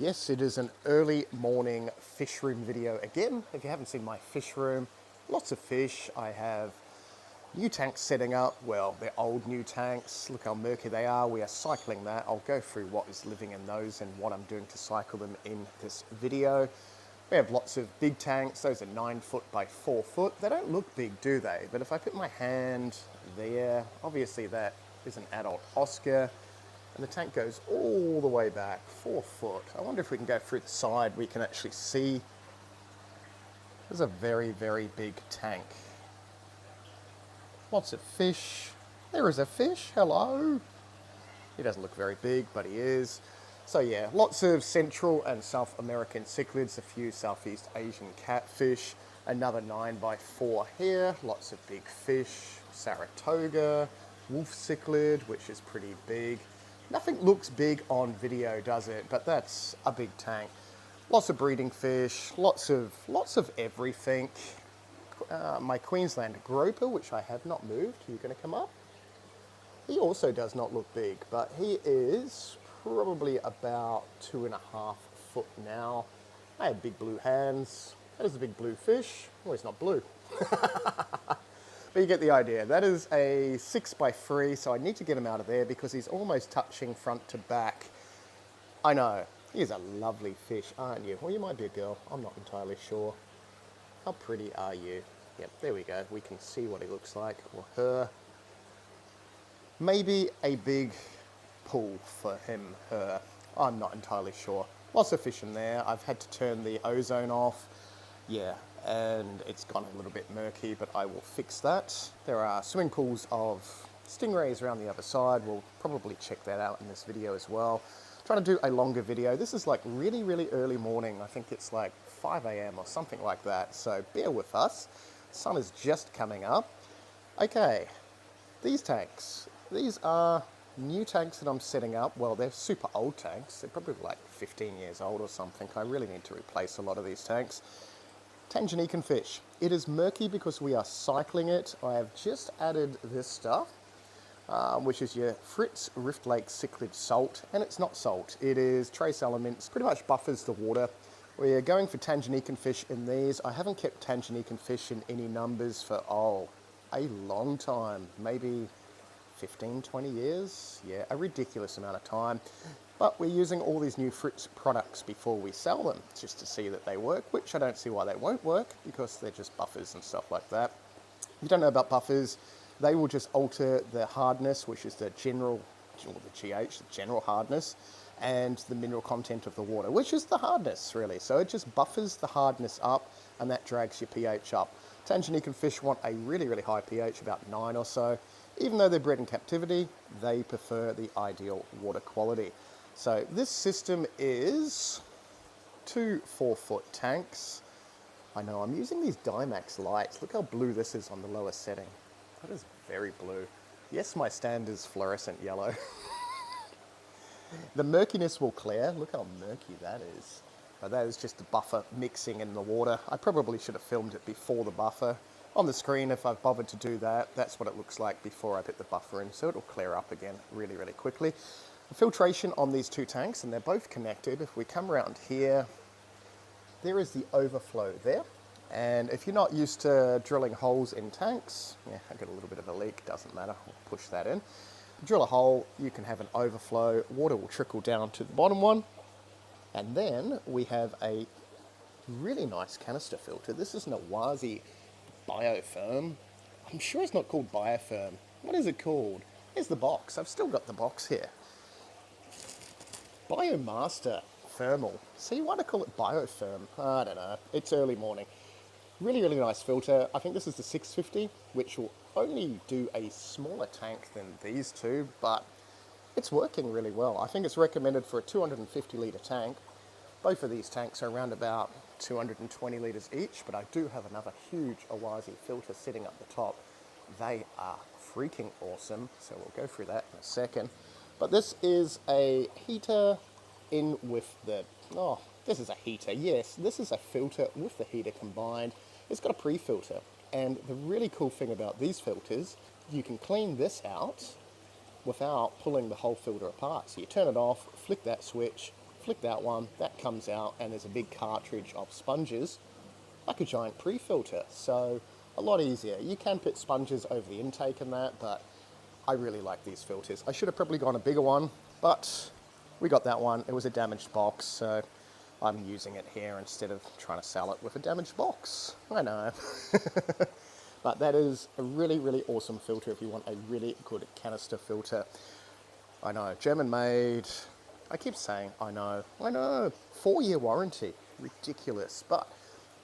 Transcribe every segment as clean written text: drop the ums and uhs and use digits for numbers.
Yes, it is an early morning fish room video again. If you haven't seen my fish room, lots of fish. I have new tanks setting up. Well, they're old new tanks. Look how murky they are. We are cycling that. I'll go through what is living in those and what I'm doing to cycle them in this video. We have lots of big tanks. Those are 9 foot by 4 foot. They don't look big, do they? But if I put my hand there, obviously that is an adult Oscar. And the tank goes all the way back, 4 foot. I wonder if we can go through the side, we can actually see. There's a very, very big tank. Lots of fish. There is a fish, hello. He doesn't look very big, but he is. So yeah, lots of Central and South American cichlids, a few Southeast Asian catfish, another 9 by 4 here, lots of big fish, saratoga, wolf cichlid, which is pretty big. Nothing looks big on video, does it? But that's a big tank. Lots of breeding fish, lots of everything. My Queensland groper, which I have not moved. Are you going to come up? He also does not look big, but he is probably about 2.5 foot now. I have big blue hands. That is a big blue fish. Oh, he's not blue. But you get the idea. That is a 6 by 3, so I need to get him out of there because he's almost touching front to back. I know. He's a lovely fish, aren't you? Well, you might be a girl. I'm not entirely sure. How pretty are you? Yep, there we go. We can see what he looks like, or her. Maybe a big pool for him, her. I'm not entirely sure. Lots of fish in there. I've had to turn the ozone off. Yeah, and it's gone a little bit murky, but I will fix that. There are swimming pools of stingrays around the other side. We'll probably check that out in this video as well. Trying to do a longer video. This is like really, really early morning. I think it's like 5 a.m. or something like that, so bear with us. Sun is just coming up. Okay, these tanks. These are new tanks that I'm setting up. Well, they're super old tanks. They're probably like 15 years old or something. I really need to replace a lot of these tanks. Tanganyikan fish. It is murky because we are cycling it. I have just added this stuff, which is your Fritz Rift Lake Cichlid salt, and it's not salt. It is trace elements, pretty much buffers the water. We're going for Tanganyikan fish in these. I haven't kept Tanganyikan fish in any numbers for, a long time, maybe 15, 20 years. Yeah, a ridiculous amount of time. But we're using all these new Fritz products before we sell them, just to see that they work, which I don't see why they won't work, because they're just buffers and stuff like that. If you don't know about buffers, they will just alter the hardness, which is the general, or the GH, the general hardness, and the mineral content of the water, which is the hardness, really. So it just buffers the hardness up, and that drags your pH up. Tanganyikan fish want a really, really high pH, about 9 or so. Even though they're bred in captivity, they prefer the ideal water quality. So this system is 2 4-foot tanks. I know, I'm using these Dimax lights. Look how blue this is on the lower setting. That is very blue. Yes, my stand is fluorescent yellow. The murkiness will clear. Look how murky that is. But that is just the buffer mixing in the water. I probably should have filmed it before the buffer. On the screen, if I've bothered to do that, that's what it looks like before I put the buffer in. So it'll clear up again really, really quickly. The filtration on these 2 tanks, and they're both connected. If we come around here, there is the overflow there. And if you're not used to drilling holes in tanks, yeah, I got a little bit of a leak, doesn't matter, we'll push that in. Drill a hole, you can have an overflow, water will trickle down to the bottom one, and then we have a really nice canister filter. This is an Oase biofirm. I'm sure it's not called biofirm. What is it called? Here's the box. I've still got the box here. Biomaster thermal. See, why do I call it biofirm? I don't know. It's early morning. Really, really nice filter. I think this is the 650, which will only do a smaller tank than these two, but it's working really well. I think it's recommended for a 250 litre tank. Both of these tanks are around about 220 litres each, but I do have another huge Oase filter sitting up the top. They are freaking awesome, so we'll go through that in a second. But this is a heater in with the, this is a heater, yes, this is a filter with the heater combined. It's got a pre-filter, and the really cool thing about these filters, you can clean this out without pulling the whole filter apart. So you turn it off, flick that switch, flick that one, that comes out, and there's a big cartridge of sponges, like a giant pre-filter. So a lot easier. You can put sponges over the intake and that, but I really like these filters. I should have probably gone a bigger one, but we got that one. It was a damaged box, so I'm using it here instead of trying to sell it with a damaged box. I know. But that is a really, really awesome filter if you want a really good canister filter. I know, German made. I keep saying, I know. 4-year warranty, ridiculous. But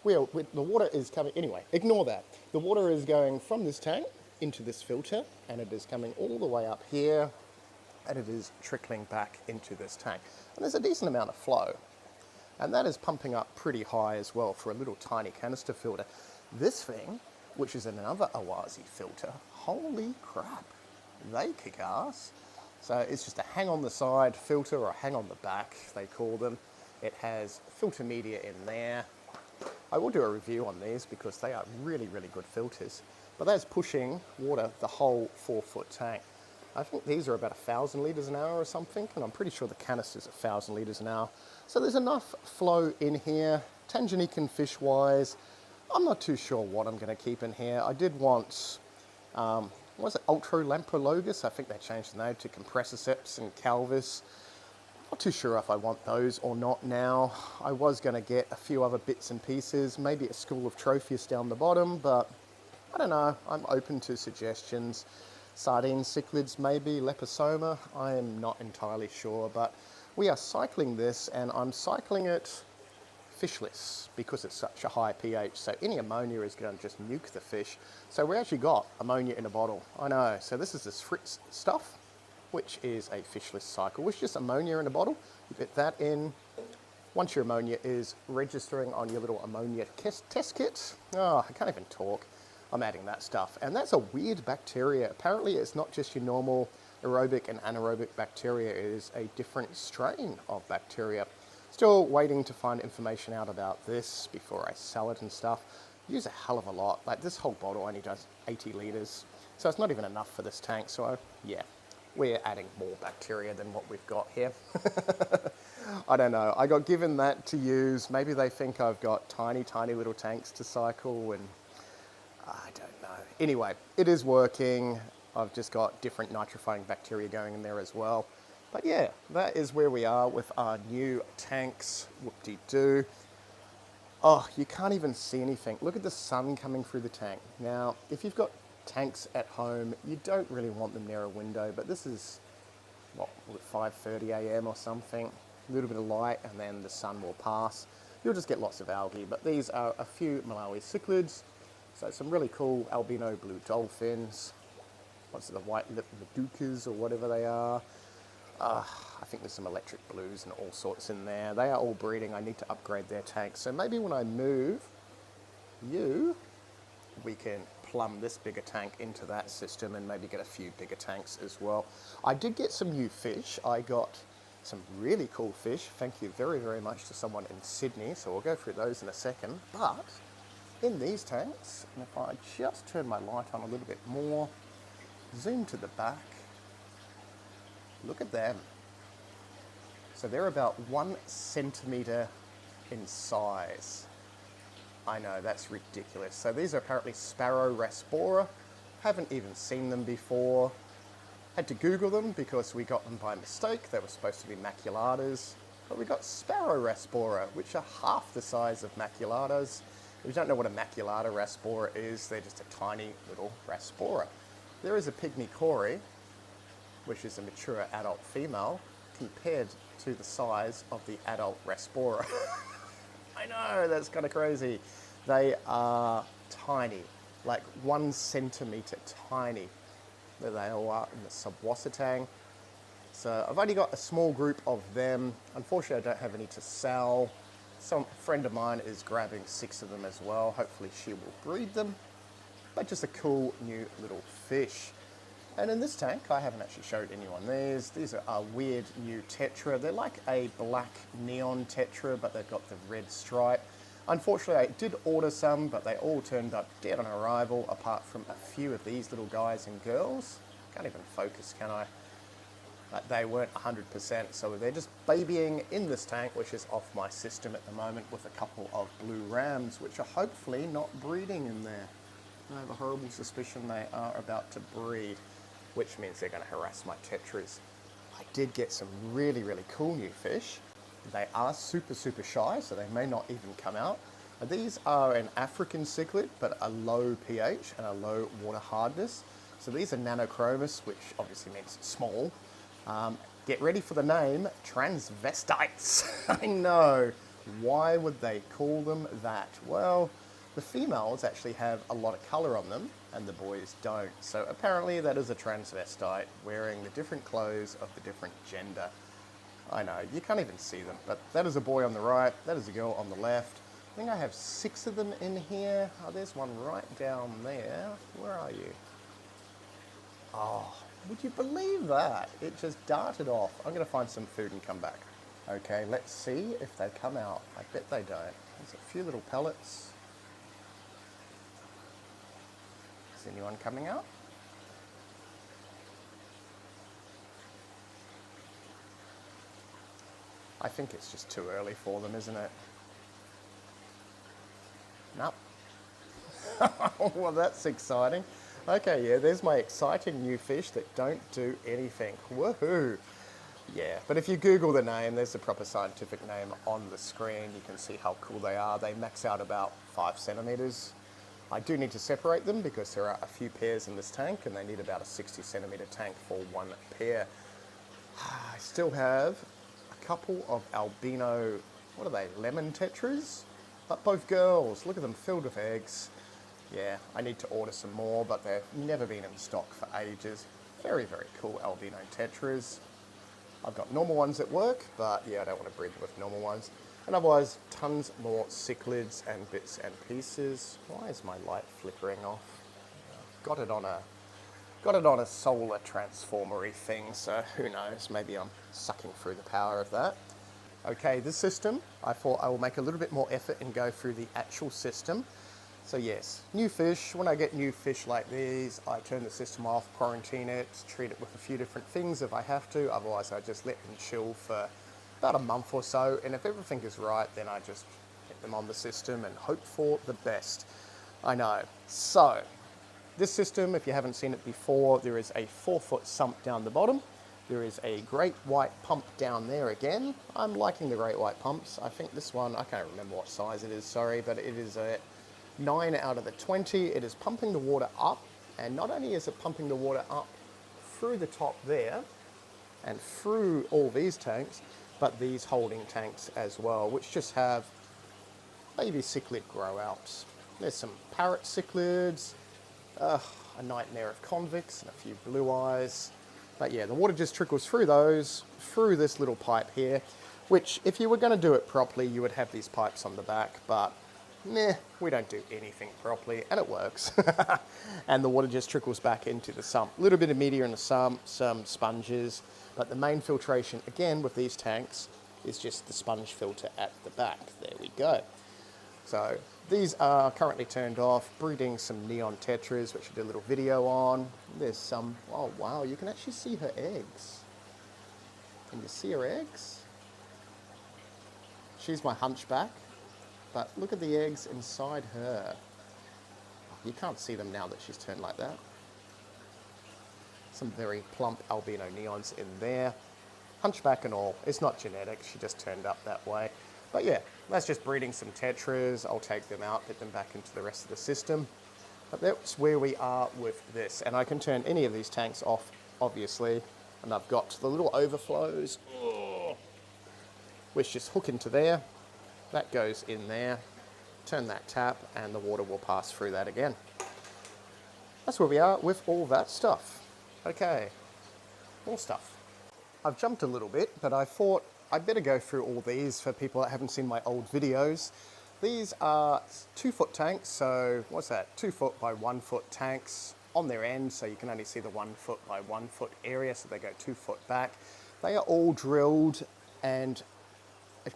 the water is coming, anyway, ignore that. The water is going from this tank into this filter, and it is coming all the way up here, and it is trickling back into this tank. And there's a decent amount of flow. And that is pumping up pretty high as well for a little tiny canister filter. This thing, which is another Oase filter, holy crap, they kick ass. So it's just a hang on the side filter, or a hang on the back, they call them. It has filter media in there. I will do a review on these because they are really, really good filters. But that's pushing water the whole 4-foot tank. I think these are about 1,000 litres an hour or something, and I'm pretty sure the canister's 1,000 litres an hour. So there's enough flow in here, Tanganyikan fish-wise. I'm not too sure what I'm going to keep in here. I did want, what was it, Ultralampologus? I think they changed the name to Compressiceps and Calvis. Not too sure if I want those or not now. I was going to get a few other bits and pieces, maybe a school of Tropheus down the bottom, but I don't know. I'm open to suggestions. Sardine cichlids, maybe, Leposoma. I am not entirely sure, but we are cycling this, and I'm cycling it fishless because it's such a high pH. So any ammonia is going to just nuke the fish. So we actually got ammonia in a bottle. I know. So this is this Fritz stuff, which is a fishless cycle, which is just ammonia in a bottle. You put that in. Once your ammonia is registering on your little ammonia test kit, oh, I can't even talk. I'm adding that stuff. And that's a weird bacteria. Apparently it's not just your normal aerobic and anaerobic bacteria. It is a different strain of bacteria. Still waiting to find information out about this before I sell it and stuff. Use a hell of a lot. Like this whole bottle only does 80 litres. So it's not even enough for this tank. So yeah, we're adding more bacteria than what we've got here. I don't know. I got given that to use. Maybe they think I've got tiny, tiny little tanks to cycle, and I don't know. Anyway, it is working. I've just got different nitrifying bacteria going in there as well. But yeah, that is where we are with our new tanks. Whoop-de-doo. Oh, you can't even see anything. Look at the sun coming through the tank. Now, if you've got tanks at home, you don't really want them near a window, but this is, what, 5:30 a.m. or something. A little bit of light, and then the sun will pass. You'll just get lots of algae, but these are a few Malawi cichlids. So some really cool albino blue dolphins. What's it, the white-lipped madukas or whatever they are. I think there's some electric blues and all sorts in there. They are all breeding. I need to upgrade their tanks. So maybe when I move you, we can plumb this bigger tank into that system and maybe get a few bigger tanks as well. I did get some new fish. I got some really cool fish. Thank you very, very much to someone in Sydney. So we'll go through those in a second. But in these tanks, and if I just turn my light on a little bit more, zoom to the back, look at them. So they're about 1 centimetre in size. I know, that's ridiculous. So these are apparently Sparrow raspora. Haven't even seen them before. Had to Google them because we got them by mistake. They were supposed to be maculatas. But we got Sparrow raspora, which are half the size of maculatas. If you don't know what a maculata raspora is, they're just a tiny little raspora. There is a pygmy cory, which is a mature adult female, compared to the size of the adult raspora. I know, that's kind of crazy. They are tiny, like 1 centimetre tiny. There they all are in the subwassatang. So I've only got a small group of them. Unfortunately, I don't have any to sell. Some friend of mine is grabbing 6 of them as well. Hopefully she will breed them. But just a cool new little fish. And in this tank, I haven't actually showed anyone these. These are a weird new tetra. They're like a black neon tetra, but they've got the red stripe. Unfortunately, I did order some, but they all turned up dead on arrival, apart from a few of these little guys and girls. Can't even focus, can I? but they weren't 100%, so they're just babying in this tank, which is off my system at the moment, with a couple of blue rams, which are hopefully not breeding in there. I have a horrible suspicion they are about to breed, which means they're going to harass my tetras. I did get some really, really cool new fish. They are super, super shy, so they may not even come out. These are an African cichlid, but a low pH and a low water hardness. So these are nanochromis, which obviously means small. Get ready for the name, transvestites. I know. Why would they call them that? Well, the females actually have a lot of colour on them, and the boys don't. So apparently that is a transvestite, wearing the different clothes of the different gender. I know, you can't even see them, but that is a boy on the right, that is a girl on the left. I think I have 6 of them in here. Oh, there's one right down there. Where are you? Oh, would you believe that? It just darted off. I'm going to find some food and come back. Okay, let's see if they come out. I bet they don't. There's a few little pellets. Is anyone coming out? I think it's just too early for them, isn't it? Nope. Well, that's exciting. Okay, yeah, there's my exciting new fish that don't do anything. Woohoo! Yeah, but if you Google the name, there's the proper scientific name on the screen. You can see how cool they are. They max out about 5 centimeters. I do need to separate them because there are a few pairs in this tank, and they need about a 60 centimeter tank for one pair. I still have a couple of albino, what are they, lemon tetras? But both girls, look at them, filled with eggs. Yeah, I need to order some more, but they've never been in stock for ages. Very, very cool albino tetras. I've got normal ones at work, but yeah, I don't want to breed them with normal ones. And otherwise, tons more cichlids and bits and pieces. Why is my light flickering off? Got it on a solar transformery thing, so who knows, maybe I'm sucking through the power of that. Okay, this system, I thought I will make a little bit more effort and go through the actual system. So yes, new fish. When I get new fish like these, I turn the system off, quarantine it, treat it with a few different things if I have to. Otherwise, I just let them chill for about a month or so. And if everything is right, then I just get them on the system and hope for the best. I know. So this system, if you haven't seen it before, there is a 4-foot sump down the bottom. There is a great white pump down there again. I'm liking the great white pumps. I think this one, I can't remember what size it is, sorry, but it is a 9 out of the 20. It is pumping the water up, and not only is it pumping the water up through the top there and through all these tanks, but these holding tanks as well, which just have baby cichlid grow outs. There's some parrot cichlids, a nightmare of convicts and a few blue eyes. But yeah, the water just trickles through those, through this little pipe here, which if you were going to do it properly, you would have these pipes on the back, but meh, we don't do anything properly, and it works. And the water just trickles back into the sump. A little bit of media in the sump, some sponges, but the main filtration, again, with these tanks, is just the sponge filter at the back. There we go. So these are currently turned off, breeding some neon tetras, which I did a little video on. There's some, oh wow, you can actually see her eggs. Can you see her eggs? She's my hunchback, but look at the eggs inside her. You can't see them now that she's turned like that. Some very plump albino neons in there. Hunchback and all, it's not genetic, she just turned up that way. But yeah, that's just breeding some tetras. I'll take them out, get them back into the rest of the system. But that's where we are with this. And I can turn any of these tanks off, obviously. And I've got the little overflows, which just hook into there. That goes in there. Turn that tap and the water will pass through that again. That's where we are with all that stuff. Okay, more stuff. I've jumped a little bit, but I thought I'd better go through all these for people that haven't seen my old videos. These are 2-foot tanks, so what's that? 2 foot by 1 foot tanks on their end, so you can only see the 1 foot by 1 foot area, so they go 2 foot back. They are all drilled and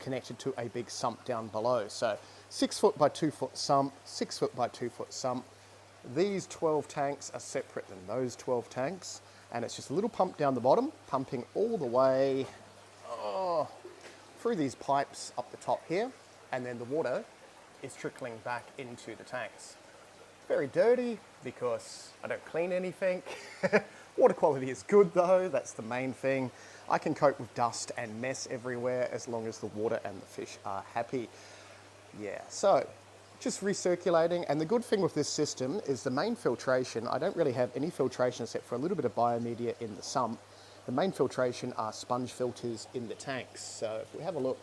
connected to a big sump down below. So 6 foot by 2 foot sump, 6 foot by 2 foot sump. These 12 tanks are separate than those 12 tanks. And it's just a little pump down the bottom, pumping all the way through these pipes up the top here, and then the water is trickling back into the tanks. Very dirty because I don't clean anything. Water quality is good though, that's the main thing. I can cope with dust and mess everywhere as long as the water and the fish are happy. Yeah, so just recirculating, and the good thing with this system is the main filtration, I don't really have any filtration except for a little bit of biomedia in the sump. The main filtration are sponge filters in the tanks. So if we have a look,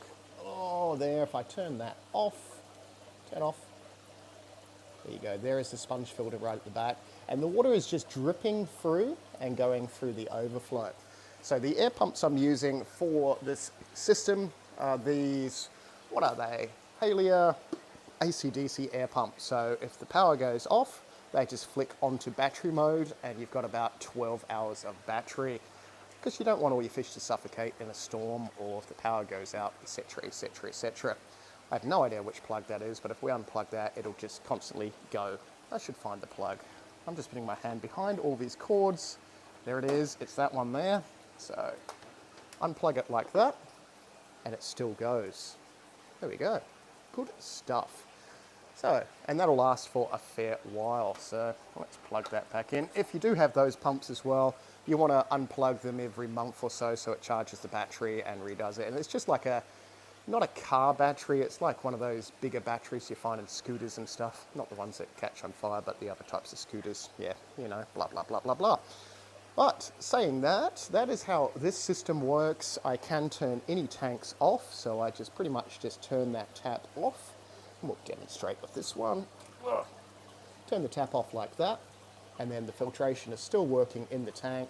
there, if I turn that off, there you go, there is the sponge filter right at the back. And the water is just dripping through and going through the overflow. So the air pumps I'm using for this system are these, what are they? Halia AC/DC air pump. So if the power goes off, they just flick onto battery mode and you've got about 12 hours of battery, because you don't want all your fish to suffocate in a storm or if the power goes out, etc, etc, etc. I have no idea which plug that is, but if we unplug that, it'll just constantly go. I should find the plug. I'm just putting my hand behind all these cords. There it is, it's that one there. So unplug it like that and it still goes. There we go, good stuff. So, and that'll last for a fair while. So let's plug that back in. If you do have those pumps as well, you want to unplug them every month or so it charges the battery and redoes it. And it's just like not a car battery, it's like one of those bigger batteries you find in scooters and stuff. Not the ones that catch on fire, but the other types of scooters. Yeah, you know, blah, blah, blah, blah, blah. But saying that, that is how this system works. I can turn any tanks off, so I just pretty much just turn that tap off. And we'll demonstrate with this one. Turn the tap off like that, and then the filtration is still working in the tank.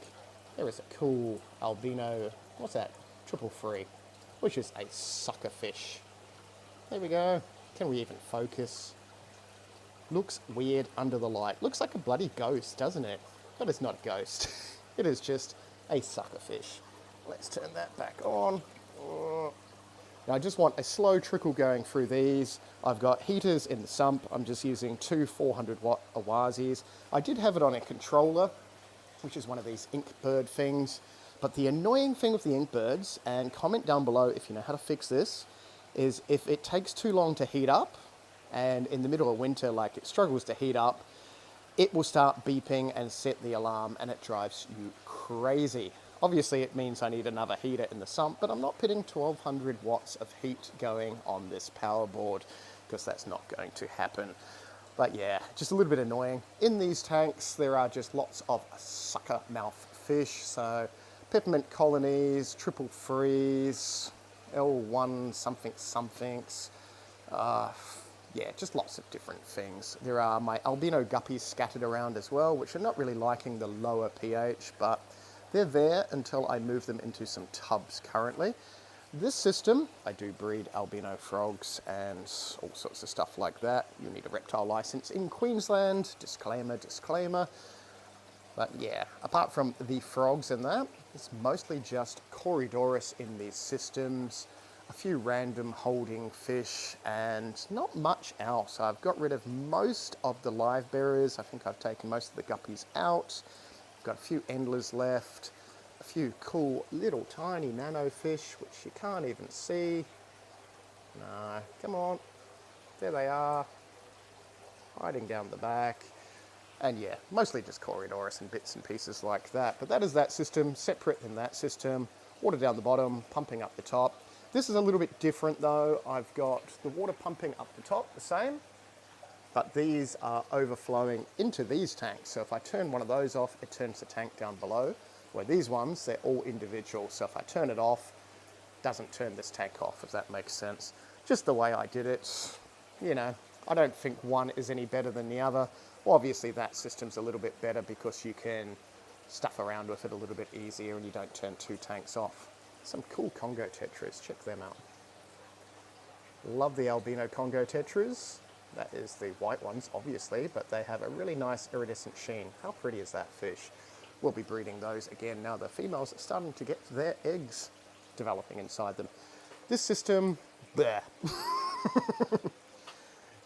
There is a cool albino, what's that? Triple free, which is a sucker fish. There we go. Can we even focus? Looks weird under the light. Looks like a bloody ghost, doesn't it? But it's not a ghost. It is just a sucker fish. Let's turn that back on. Now I just want a slow trickle going through these. I've got heaters in the sump. I'm just using two 400-watt Oases. I did have it on a controller, which is one of these ink bird things. But the annoying thing with the ink birds, and comment down below if you know how to fix this, is if it takes too long to heat up, and in the middle of winter, like it struggles to heat up, it will start beeping and set the alarm, and it drives you crazy. Obviously, it means I need another heater in the sump, but I'm not putting 1200 watts of heat going on this power board, because that's not going to happen. But yeah, just a little bit annoying. In these tanks, there are just lots of sucker mouth fish, so peppermint colonies, triple freeze, L1 somethings. Yeah, just lots of different things. There are my albino guppies scattered around as well, which are not really liking the lower pH, but they're there until I move them into some tubs currently. This system, I do breed albino frogs and all sorts of stuff like that. You need a reptile license in Queensland, disclaimer, disclaimer. But yeah, apart from the frogs and that, it's mostly just Corydoras in these systems, a few random holding fish, and not much else. I've got rid of most of the live bearers. I think I've taken most of the guppies out. Got a few endlers left, a few cool little tiny nano fish, which you can't even see. No, come on, there they are, hiding down the back. And yeah, mostly just Corydoras and bits and pieces like that. But that is that system, separate than that system. Water down the bottom, pumping up the top. This is a little bit different though. I've got the water pumping up the top, the same, but these are overflowing into these tanks. So if I turn one of those off, it turns the tank down below. Where these ones, they're all individual. So if I turn it off, it doesn't turn this tank off, if that makes sense. Just the way I did it. You know, I don't think one is any better than the other. Well, obviously that system's a little bit better because you can stuff around with it a little bit easier and you don't turn two tanks off. Some cool Congo tetras, check them out. Love the albino Congo tetras. That is the white ones, obviously, but they have a really nice iridescent sheen. How pretty is that fish? We'll be breeding those again now the females are starting to get their eggs developing inside them. This system, bleh.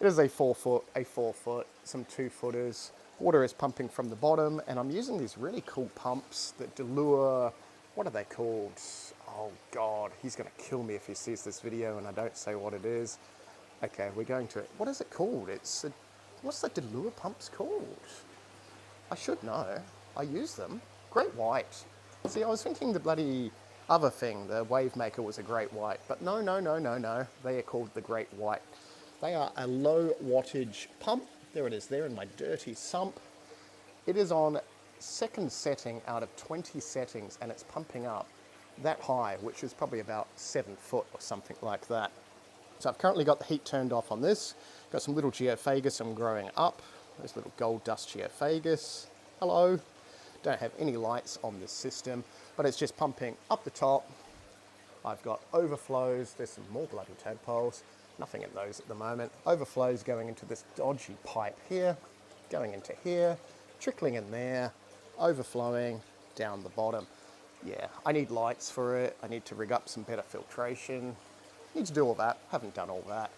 It is a 4 foot, some 2 footers. Water is pumping from the bottom, and I'm using these really cool pumps that DALUA, what are they called? Oh God, he's gonna kill me if he sees this video and I don't say what it is. Okay, we're going to, what is it called? What's the DALUA pumps called? I should know, I use them. Great White. See, I was thinking the bloody other thing, the Wave Maker, was a Great White, but no, they are called the Great White. They are a low wattage pump. There it is there in my dirty sump. It is on second setting out of 20 settings, and it's pumping up that high, which is probably about 7 foot or something like that. So I've currently got the heat turned off on this. Got some little geophagus I'm growing up. There's little gold dust geophagus. Hello. Don't have any lights on this system, but it's just pumping up the top. I've got overflows. There's some more bloody tadpoles. Nothing in those at the moment. Overflows going into this dodgy pipe here, going into here, trickling in there, overflowing down the bottom. Yeah, I need lights for it. I need to rig up some better filtration. Need to do all that. Haven't done all that.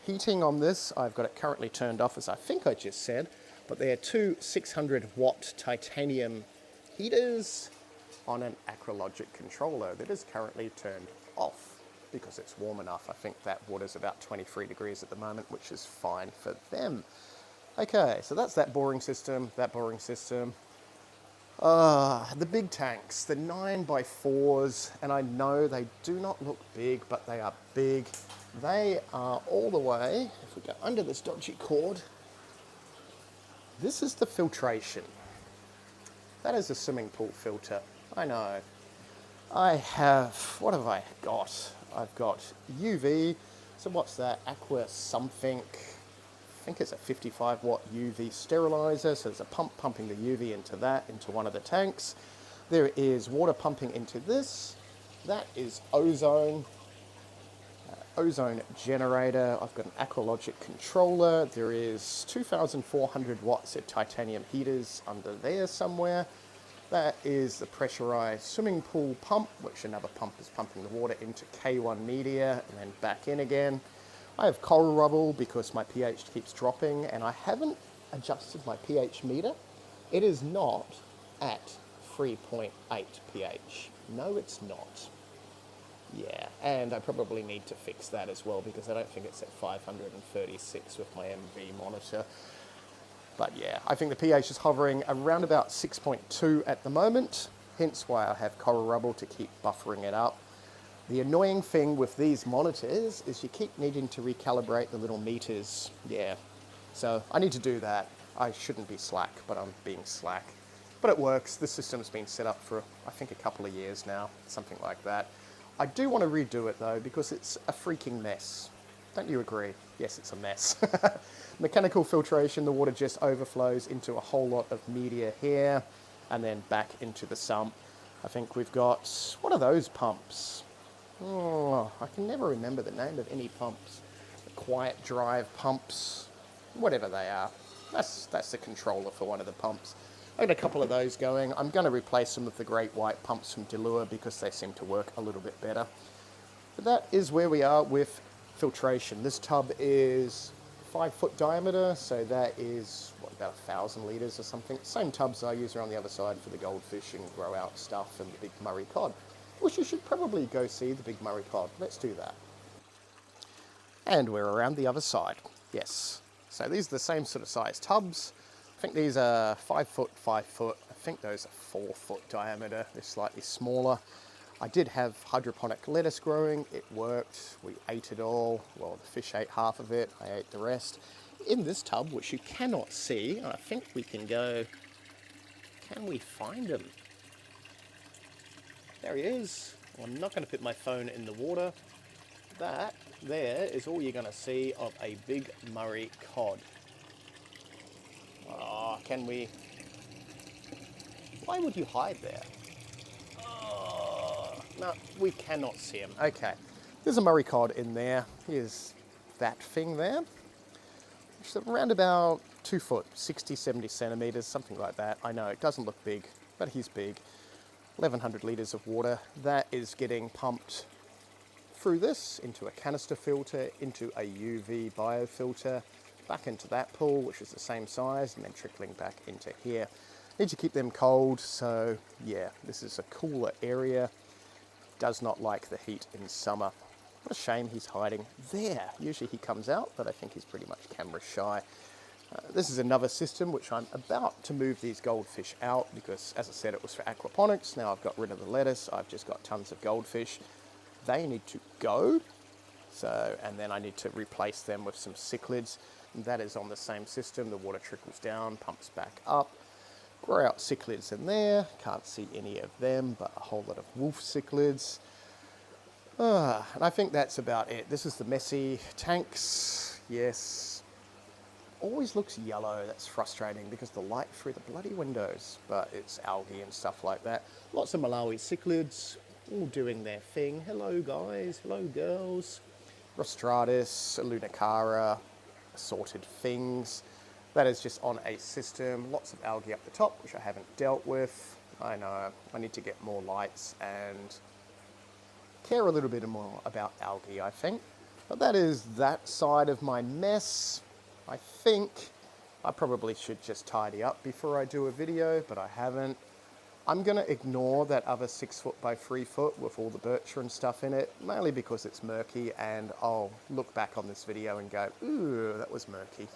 Heating on this, I've got it currently turned off, as I think I just said, but they're two 600 watt titanium heaters on an Acrologic controller that is currently turned off because it's warm enough. I think that water's about 23 degrees at the moment, which is fine for them. Okay, so that's that boring system, The big tanks, the 9x4s, and I know they do not look big, but they are big. They are all the way, if we go under this dodgy cord, this is the filtration. That is a swimming pool filter, I know. What have I got? I've got UV, so what's that? Aqua something. I think it's a 55 watt UV sterilizer, so there's a pump pumping the UV into one of the tanks. There is water pumping into this. That is ozone. Ozone generator. I've got an Acrologic controller. There is 2,400 watts of titanium heaters under there somewhere. That is the pressurized swimming pool pump, which another pump is pumping the water into K1 media and then back in again. I have coral rubble because my pH keeps dropping, and I haven't adjusted my pH meter. It is not at 3.8 pH. No, it's not. Yeah, and I probably need to fix that as well because I don't think it's at 536 with my MV monitor. But yeah, I think the pH is hovering around about 6.2 at the moment, hence why I have coral rubble to keep buffering it up. The annoying thing with these monitors is you keep needing to recalibrate the little meters. Yeah, so I need to do that. I shouldn't be slack, but I'm being slack. But it works. The system's been set up for, I think, a couple of years now, something like that. I do want to redo it though, because it's a freaking mess. Don't you agree? Yes, it's a mess. Mechanical filtration, the water just overflows into a whole lot of media here and then back into the sump. I think we've got, what are those pumps? Oh, I can never remember the name of any pumps. The quiet drive pumps, whatever they are. That's the controller for one of the pumps. I got a couple of those going. I'm going to replace them with the Great White pumps from DALUA because they seem to work a little bit better. But that is where we are with filtration. This tub is 5 foot diameter, so that is, what, about 1,000 litres or something. Same tubs I use around the other side for the goldfish and grow out stuff and the big Murray cod. Which you should probably go see the big Murray cod. Let's do that. And we're around the other side. Yes. So these are the same sort of size tubs. I think these are 5 foot, 5 foot. I think those are 4 foot diameter. They're slightly smaller. I did have hydroponic lettuce growing. It worked. We ate it all. Well, the fish ate half of it. I ate the rest. In this tub, which you cannot see, I think we can go... Can we find him? There he is. Well, I'm not going to put my phone in the water. That there is all you're going to see of a big Murray cod. Oh, can we... Why would you hide there? Oh, no, we cannot see him. Okay, there's a Murray cod in there. Here's that thing there. It's around about 2 foot, 60, 70 centimetres, something like that. I know, it doesn't look big, but he's big. 1,100 litres of water. That is getting pumped through this into a canister filter, into a UV biofilter, back into that pool, which is the same size, and then trickling back into here. Need to keep them cold, so yeah, this is a cooler area. Does not like the heat in summer. What a shame he's hiding there. Usually he comes out, but I think he's pretty much camera shy. This is another system which I'm about to move these goldfish out because, as I said, it was for aquaponics. Now I've got rid of the lettuce. I've just got tons of goldfish. They need to go. So, and then I need to replace them with some cichlids. And that is on the same system. The water trickles down, pumps back up. Grow out cichlids in there. Can't see any of them, but a whole lot of wolf cichlids. And I think that's about it. This is the messy tanks. Yes. Always looks yellow. That's frustrating because the light through the bloody windows, but it's algae and stuff like that. Lots of Malawi cichlids all doing their thing. Hello guys, hello girls. Rostratus, Lunicara, assorted things. That is just on a system. Lots of algae up the top, which I haven't dealt with. I know I need to get more lights and care a little bit more about algae, I think. But that is that side of my mess. I think I probably should just tidy up before I do a video, but I haven't. I'm going to ignore that other 6 foot by 3 foot with all the bircher and stuff in it, mainly because it's murky, and I'll look back on this video and go, ooh, that was murky.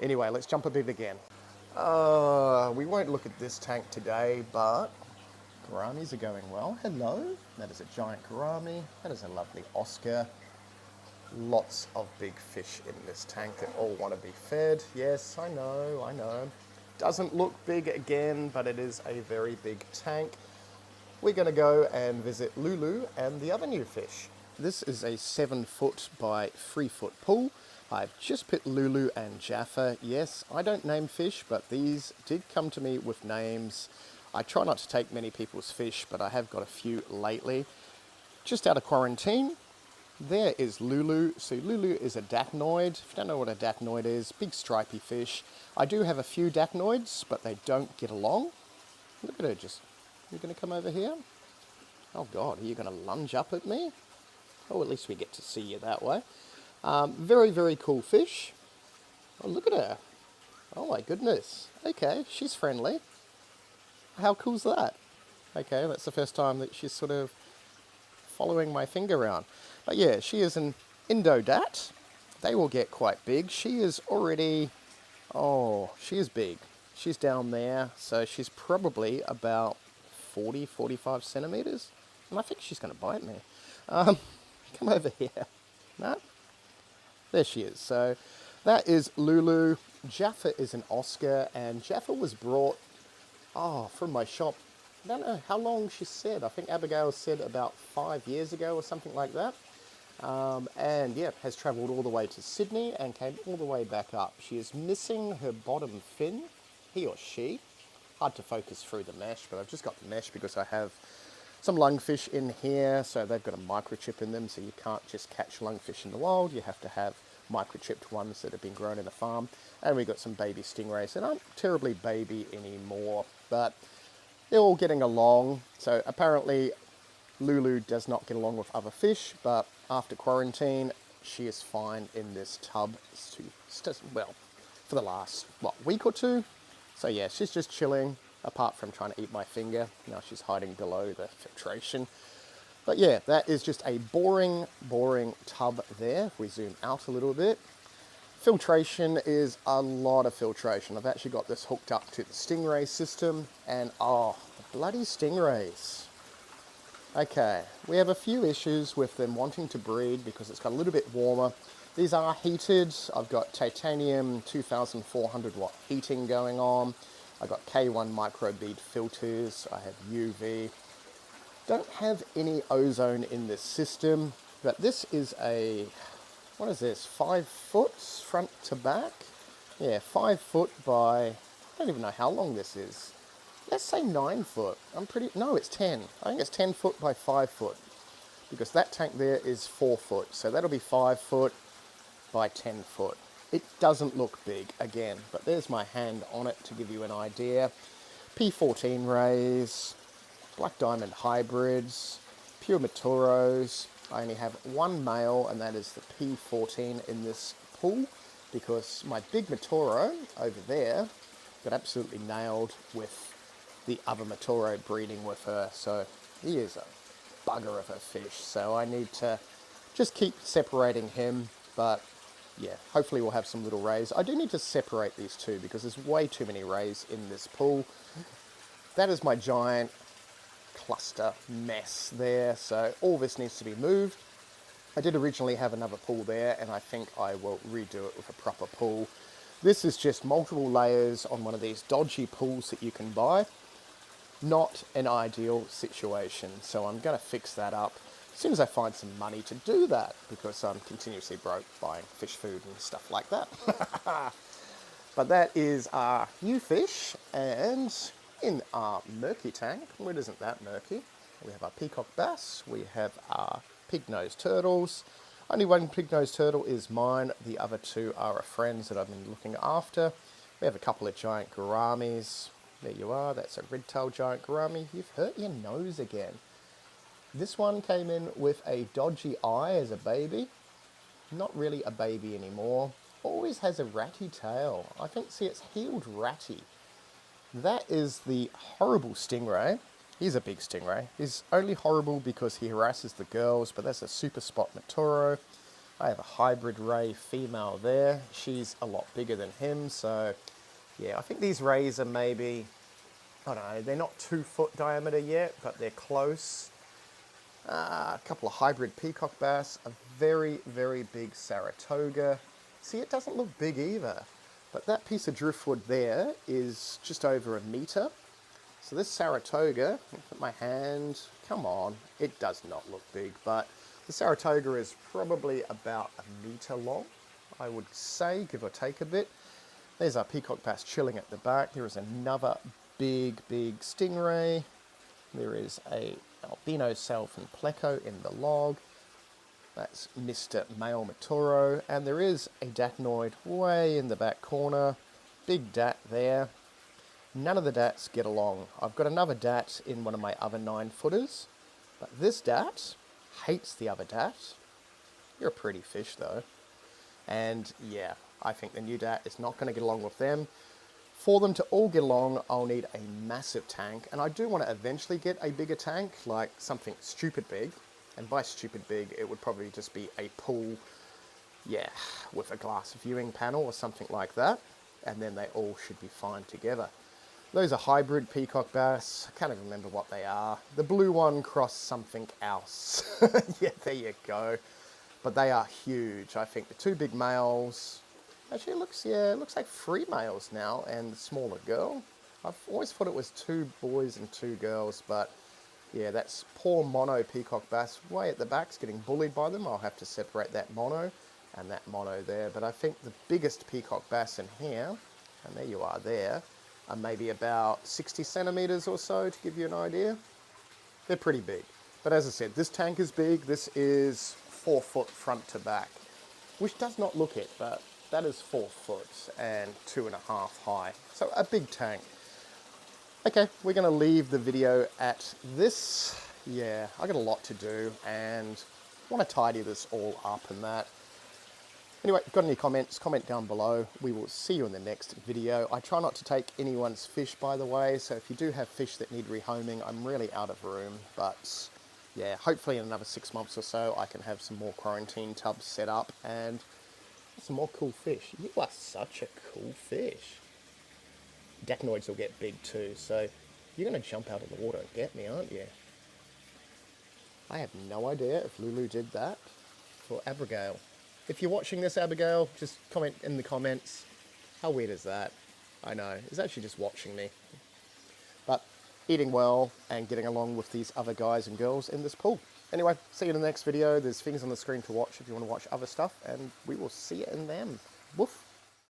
Anyway, let's jump a bit again. We won't look at this tank today, but gouramis are going well. Hello, that is a giant gourami. That is a lovely Oscar. Lots of big fish in this tank that all want to be fed. Yes, I know, I know. Doesn't look big again, but it is a very big tank. We're going to go and visit Lulu and the other new fish. This is a 7 foot by 3 foot pool. I've just put Lulu and Jaffa. Yes, I don't name fish, but these did come to me with names. I try not to take many people's fish, but I have got a few lately. Just out of quarantine. There is Lulu. So Lulu is a dacnoid. If you don't know what a dacnoid is, big stripy fish. I do have a few dacnoids, but they don't get along. Look at her just, you're going to come over here? Oh God, are you going to lunge up at me? Oh, at least we get to see you that way. Very, very cool fish. Oh, look at her. Oh my goodness. Okay, she's friendly. How cool's that? Okay, that's the first time that she's sort of following my finger around. But yeah, she is an Indodat. They will get quite big. She is already, oh, she is big. She's down there, so she's probably about 40, 45 centimeters. And I think she's going to bite me. Come over here. No? There she is. So that is Lulu. Jaffa is an Oscar, and Jaffa was brought, from my shop. I don't know how long she said. I think Abigail said about 5 years ago or something like that. And yeah, has travelled all the way to Sydney and came all the way back up. She is missing her bottom fin, he or she. Hard to focus through the mesh, but I've just got the mesh because I have some lungfish in here. So they've got a microchip in them, so you can't just catch lungfish in the wild. You have to have microchipped ones that have been grown in a farm. And we've got some baby stingrays that aren't terribly baby anymore, but they're all getting along. So apparently Lulu does not get along with other fish, but after quarantine, she is fine in this tub, well, for the last, week or two? So yeah, she's just chilling, apart from trying to eat my finger. Now she's hiding below the filtration. But yeah, that is just a boring, boring tub there. If we zoom out a little bit. Filtration is a lot of filtration. I've actually got this hooked up to the stingray system, and the bloody stingrays. Okay, we have a few issues with them wanting to breed because it's got a little bit warmer. These are heated. I've got titanium 2400 watt heating going on. I've got K1 microbead filters. I have UV. Don't have any ozone in this system, but this is a, what is this, 5 foot front to back? Yeah, 5 foot by, I don't even know how long this is. Let's say 9 foot. No, it's 10. I think it's 10 foot by 5 foot. Because that tank there is 4 foot. So that'll be 5 foot by 10 foot. It doesn't look big, again, but there's my hand on it to give you an idea. P14 rays, black diamond hybrids, pure motoros. I only have one male, and that is the P14 in this pool. because my big motoro over there got absolutely nailed with the other motoro breeding with her. So he is a bugger of a fish. So I need to just keep separating him. But yeah, hopefully we'll have some little rays. I do need to separate these two because there's way too many rays in this pool. That is my giant cluster mess there. So all this needs to be moved. I did originally have another pool there, and I think I will redo it with a proper pool. This is just multiple layers on one of these dodgy pools that you can buy. Not an ideal situation, so I'm going to fix that up as soon as I find some money to do that, because I'm continuously broke buying fish food and stuff like that. But that is our new fish, and in our murky tank, well, it isn't that murky, we have our peacock bass, we have our pig-nosed turtles. Only one pig-nosed turtle is mine, the other two are a friend's that I've been looking after. We have a couple of giant gouramis. There you are, that's a red-tailed giant gourami. You've hurt your nose again. This one came in with a dodgy eye as a baby. Not really a baby anymore. Always has a ratty tail. I think, see, it's healed ratty. That is the horrible stingray. He's a big stingray. He's only horrible because he harasses the girls, but that's a super spot motoro. I have a hybrid ray female there. She's a lot bigger than him, so yeah, I think these rays are maybe, I don't know, they're not 2 foot diameter yet, but they're close. A couple of hybrid peacock bass, a very, very big saratoga. See, it doesn't look big either, but that piece of driftwood there is just over a meter. So this Saratoga, put my hand, come on, it does not look big, but the Saratoga is probably about a meter long, I would say, give or take a bit. There's our peacock bass chilling at the back. There is another big, big stingray. There is a albino sailfin pleco in the log. That's Mr. Male Motoro, and there is a datnoid way in the back corner. Big dat there. None of the dats get along. I've got another dat in one of my other 9-footers, but this dat hates the other dat. You're a pretty fish though. And yeah, I think the new dat is not going to get along with them. For them to all get along, I'll need a massive tank, and I do want to eventually get a bigger tank, like something stupid big. And by stupid big, it would probably just be a pool, yeah, with a glass viewing panel or something like that. And then they all should be fine together. Those are hybrid peacock bass. I can't even remember what they are. The blue one crossed something else. Yeah, there you go. But they are huge. I think the 2 big males, actually it looks like 3 males now and the smaller girl. I've always thought it was 2 boys and 2 girls, but yeah, that's poor mono peacock bass way at the back's getting bullied by them. I'll have to separate that mono and that mono there. But I think the biggest peacock bass in here, and there you are there, are maybe about 60 centimeters or so, to give you an idea. They're pretty big. But as I said, this tank is big. This is 4 foot front to back, which does not look it, but that is 4 foot and 2.5 high. So a big tank. Okay, we're gonna leave the video at this. Yeah, I got a lot to do and want to tidy this all up and that. Anyway, got any comments, comment down below. We will see you in the next video. I try not to take anyone's fish, by the way, so if you do have fish that need rehoming, I'm really out of room. But yeah, hopefully in another 6 months or so, I can have some more quarantine tubs set up and some more cool fish. You are such a cool fish. Datnoids will get big too, so you're going to jump out of the water and get me, aren't you? I have no idea if Lulu did that for Abigail. If you're watching this, Abigail, just comment in the comments. How weird is that? I know, it's actually just watching me. But eating well and getting along with these other guys and girls in this pool. Anyway, see you in the next video. There's things on the screen to watch if you want to watch other stuff, and we will see you in them. Woof.